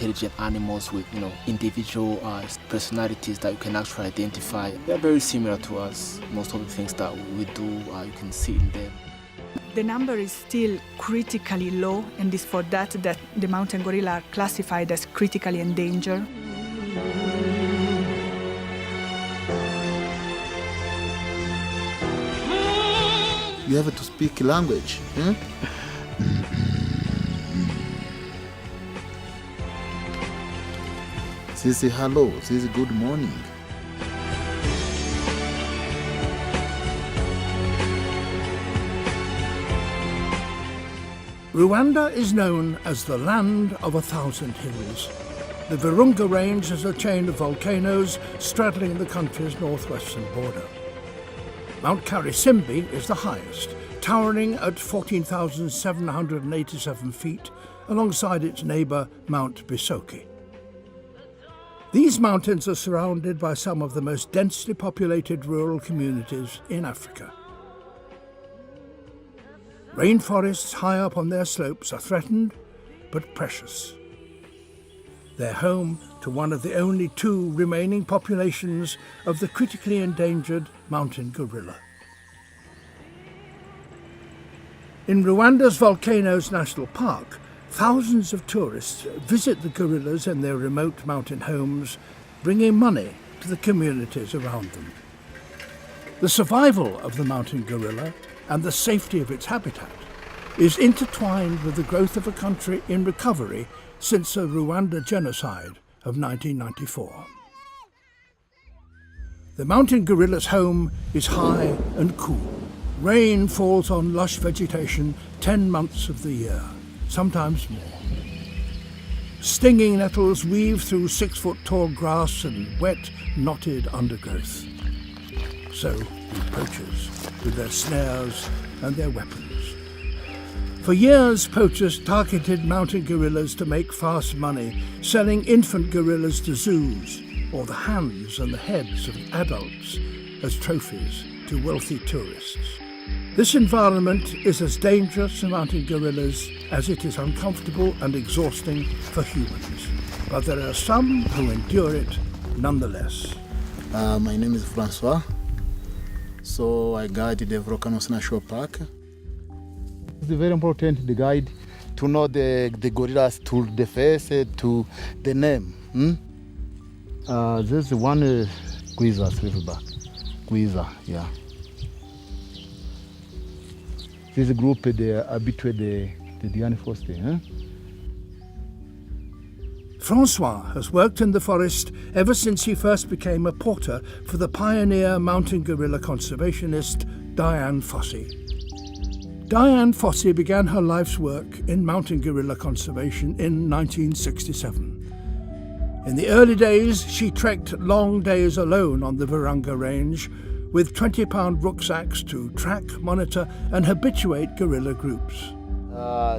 intelligent animals with, individual personalities that you can actually identify. They're very similar to us. Most of the things that we do, you can see in them. The number is still critically low, and it's for that the mountain gorilla are classified as critically endangered. You have to speak language. This is hello, this is good morning. Rwanda is known as the land of 1,000 hills. The Virunga Range is a chain of volcanoes straddling the country's northwestern border. Mount Karisimbi is the highest, towering at 14,787 feet, alongside its neighbour Mount Bisoke. These mountains are surrounded by some of the most densely populated rural communities in Africa. Rainforests high up on their slopes are threatened, but precious. They're home to one of the only 2 remaining populations of the critically endangered mountain gorilla. In Rwanda's Volcanoes National Park, thousands of tourists visit the gorillas in their remote mountain homes, bringing money to the communities around them. The survival of the mountain gorilla and the safety of its habitat is intertwined with the growth of a country in recovery since the Rwanda genocide of 1994. The mountain gorilla's home is high and cool. Rain falls on lush vegetation 10 months of the year, sometimes more. Stinging nettles weave through 6-foot-tall grass and wet, knotted undergrowth. So do poachers, with their snares and their weapons. For years, poachers targeted mountain gorillas to make fast money, selling infant gorillas to zoos, or the hands and the heads of adults as trophies to wealthy tourists. This environment is as dangerous to mountain gorillas as it is uncomfortable and exhausting for humans. But there are some who endure it nonetheless. My name is Francois. So I guide the Volcanoes National Park. It's very important, the guide, to know the gorillas, to the face, to the name. This is one Guiza Riverback. Guiza, yeah. This group, they habitué the Diane Foster. Francois has worked in the forest ever since he first became a porter for the pioneer mountain gorilla conservationist Diane Fossey. Diane Fossey began her life's work in mountain gorilla conservation in 1967. In the early days, she trekked long days alone on the Virunga Range with 20-pound rucksacks to track, monitor and habituate gorilla groups.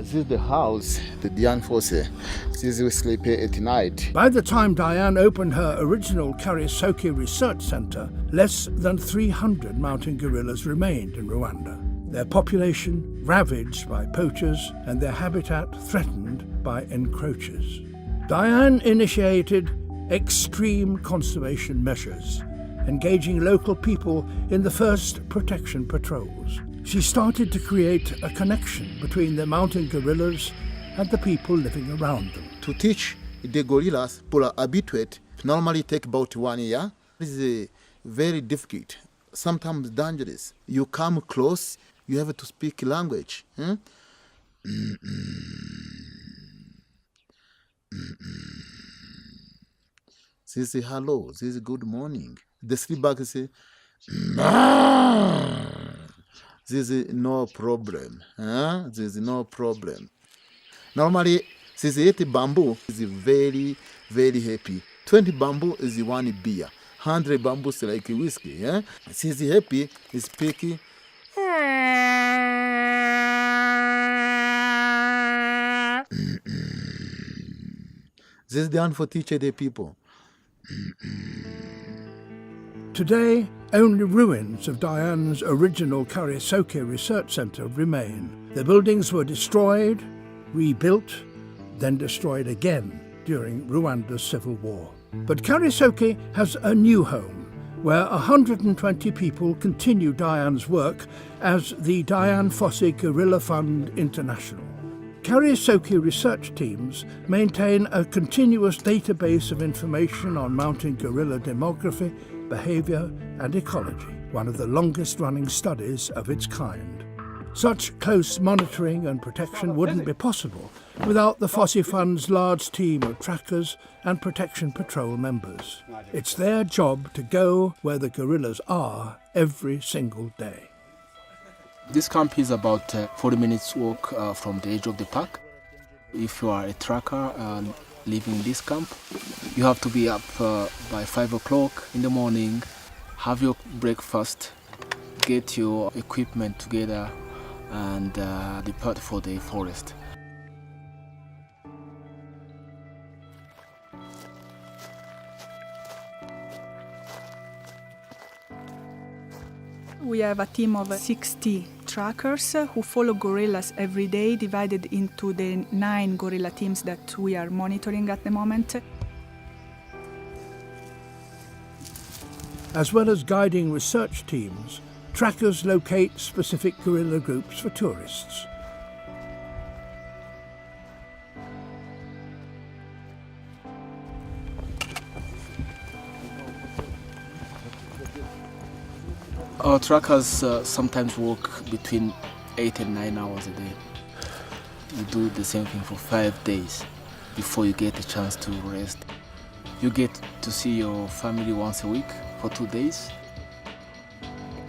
This is the house, the Diane Fossey. This is we sleep here at night. By the time Diane opened her original Karisoke Research Centre, less than 300 mountain gorillas remained in Rwanda. Their population ravaged by poachers and their habitat threatened by encroachers. Diane initiated extreme conservation measures, engaging local people in the first protection patrols. She started to create a connection between the mountain gorillas and the people living around them. To teach the gorillas to habituate normally take about 1 year. This is very difficult, sometimes dangerous. You come close, you have to speak language. This is hello, this is good morning. The sleepback say, this is no problem. This is no problem. Normally, this 80 bamboo is very, very happy. 20 bamboo is 1 beer. 100 bamboo is like whiskey. This is happy, is speaking. This is done for teaching the people. Today, only ruins of Diane's original Karisoke Research Centre remain. The buildings were destroyed, rebuilt, then destroyed again during Rwanda's civil war. But Karisoke has a new home, where 120 people continue Diane's work as the Diane Fossey Guerrilla Fund International. Karisoke research teams maintain a continuous database of information on mountain gorilla demography, behaviour and ecology, one of the longest-running studies of its kind. Such close monitoring and protection wouldn't be possible without the Fossey Fund's large team of trackers and protection patrol members. It's their job to go where the gorillas are every single day. This camp is about 40 minutes walk from the edge of the park. If you are a tracker living this camp, you have to be up by 5 o'clock in the morning, have your breakfast, get your equipment together and depart for the forest. We have a team of 60 trackers who follow gorillas every day, divided into the 9 gorilla teams that we are monitoring at the moment. As well as guiding research teams, trackers locate specific gorilla groups for tourists. Our trackers sometimes walk between 8 and 9 hours a day. You do the same thing for 5 days before you get a chance to rest. You get to see your family once a week for 2 days.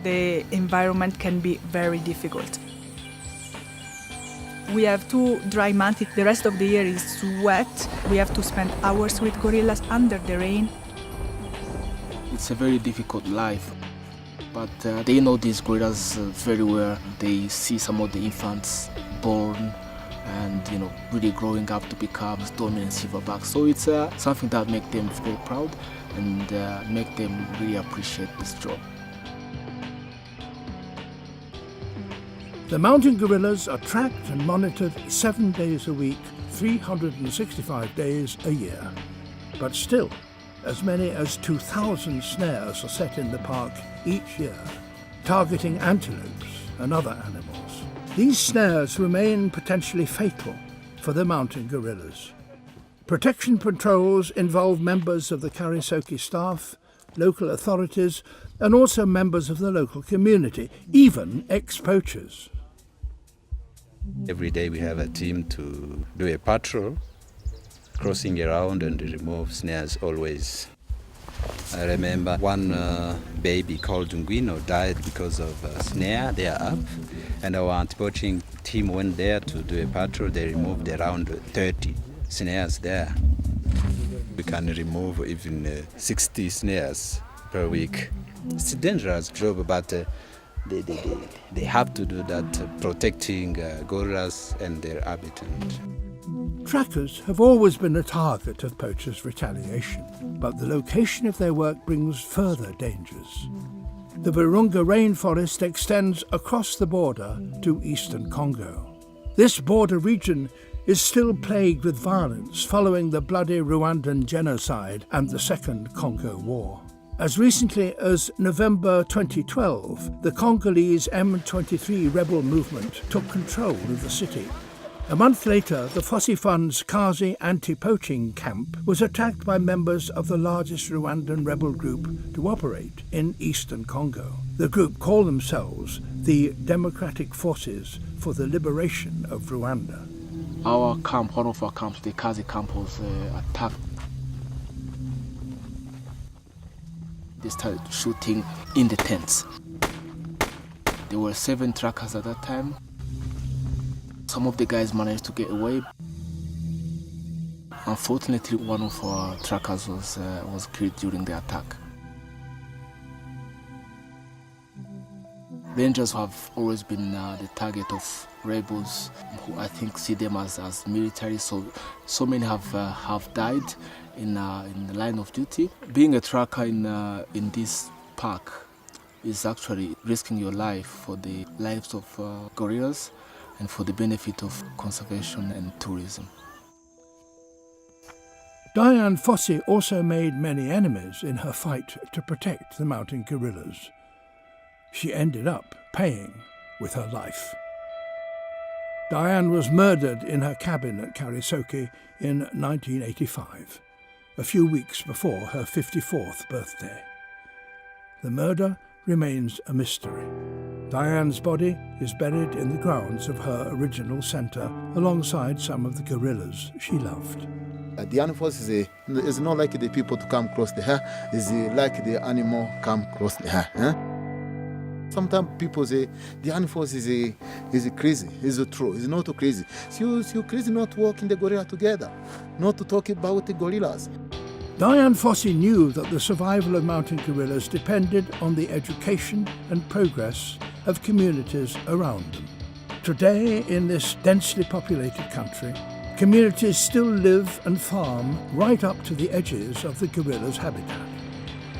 The environment can be very difficult. We have 2 dry months. The rest of the year is wet. We have to spend hours with gorillas under the rain. It's a very difficult life. But they know these gorillas very well. They see some of the infants born and really growing up to become dominant silverbacks. So it's something that makes them very proud and make them really appreciate this job. The mountain gorillas are tracked and monitored 7 days a week, 365 days a year. But still, as many as 2,000 snares are set in the park each year, targeting antelopes and other animals. These snares remain potentially fatal for the mountain gorillas. Protection patrols involve members of the Karisoke staff, local authorities, and also members of the local community, even ex-poachers. Every day we have a team to do a patrol, crossing around and remove snares always. I remember one baby called Ngwino died because of a snare. They are up, and our anti-poaching team went there to do a patrol. They removed around 30 snares there. We can remove even 60 snares per week. It's a dangerous job, but they have to do that, protecting gorillas and their habitat. Trackers have always been a target of poachers' retaliation, but the location of their work brings further dangers. The Virunga rainforest extends across the border to eastern Congo. This border region is still plagued with violence following the bloody Rwandan genocide and the Second Congo War. As recently as November 2012, the Congolese M23 rebel movement took control of the city. A month later, the Fossey Fund's Kazi anti-poaching camp was attacked by members of the largest Rwandan rebel group to operate in eastern Congo. The group call themselves the Democratic Forces for the Liberation of Rwanda. Our camp, one of our camps, the Kazi camp, was attacked. They started shooting in the tents. There were 7 trackers at that time. Some of the guys managed to get away. Unfortunately, one of our trackers was killed during the attack. Rangers have always been the target of rebels who I think see them as military. So many have died in the line of duty. Being a tracker in this park is actually risking your life for the lives of gorillas and for the benefit of conservation and tourism. Diane Fossey also made many enemies in her fight to protect the mountain gorillas. She ended up paying with her life. Diane was murdered in her cabin at Karisoke in 1985, a few weeks before her 54th birthday. The murder remains a mystery. Diane's body is buried in the grounds of her original centre alongside some of the gorillas she loved. The animal is not like the people to come close to her, it's like the animal come close to her. Sometimes people say the animal is crazy, is true, it's not crazy. So crazy not to walk in the gorilla together, not to talk about the gorillas. Diane Fossey knew that the survival of mountain gorillas depended on the education and progress of communities around them. Today, in this densely populated country, communities still live and farm right up to the edges of the gorilla's habitat.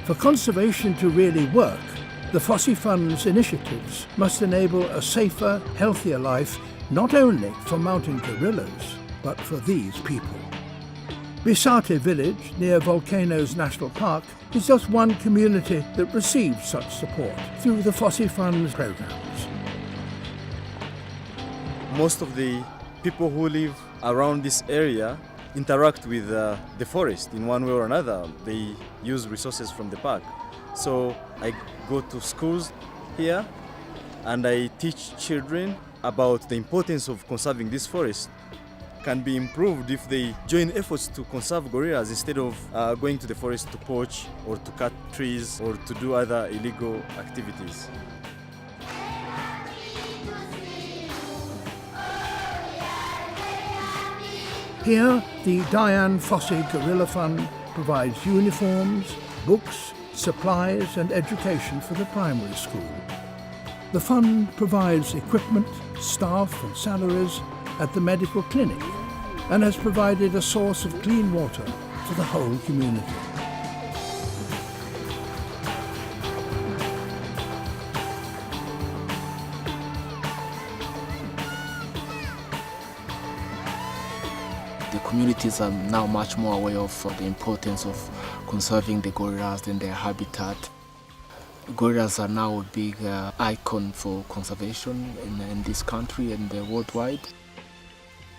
For conservation to really work, the Fossey Fund's initiatives must enable a safer, healthier life not only for mountain gorillas, but for these people. Bisate village, near Volcanoes National Park, is just one community that receives such support through the Fossey Fund's programs. Most of the people who live around this area interact with the forest in one way or another. They use resources from the park. So I go to schools here and I teach children about the importance of conserving this forest. Can be improved if they join efforts to conserve gorillas instead of going to the forest to poach or to cut trees or to do other illegal activities. Here, the Diane Fossey Gorilla Fund provides uniforms, books, supplies and education for the primary school. The fund provides equipment, staff and salaries at the medical clinic and has provided a source of clean water for the whole community. The communities are now much more aware of the importance of conserving the gorillas and their habitat. Gorillas are now a big icon for conservation in this country and worldwide.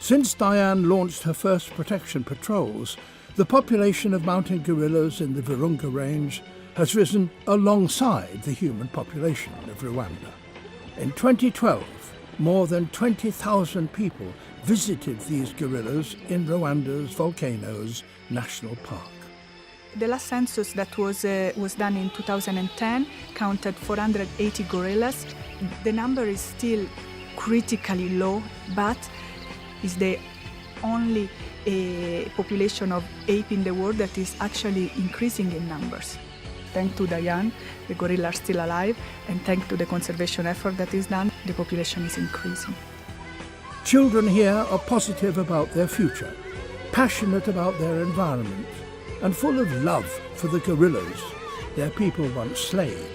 Since Diane launched her first protection patrols, the population of mountain gorillas in the Virunga Range has risen alongside the human population of Rwanda. In 2012, more than 20,000 people visited these gorillas in Rwanda's Volcanoes National Park. The last census that was done in 2010 counted 480 gorillas. The number is still critically low, but is the only population of ape in the world that is actually increasing in numbers. Thanks to Diane, the gorillas are still alive, and thanks to the conservation effort that is done, the population is increasing. Children here are positive about their future, passionate about their environment, and full of love for the gorillas their people once slayed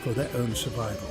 for their own survival.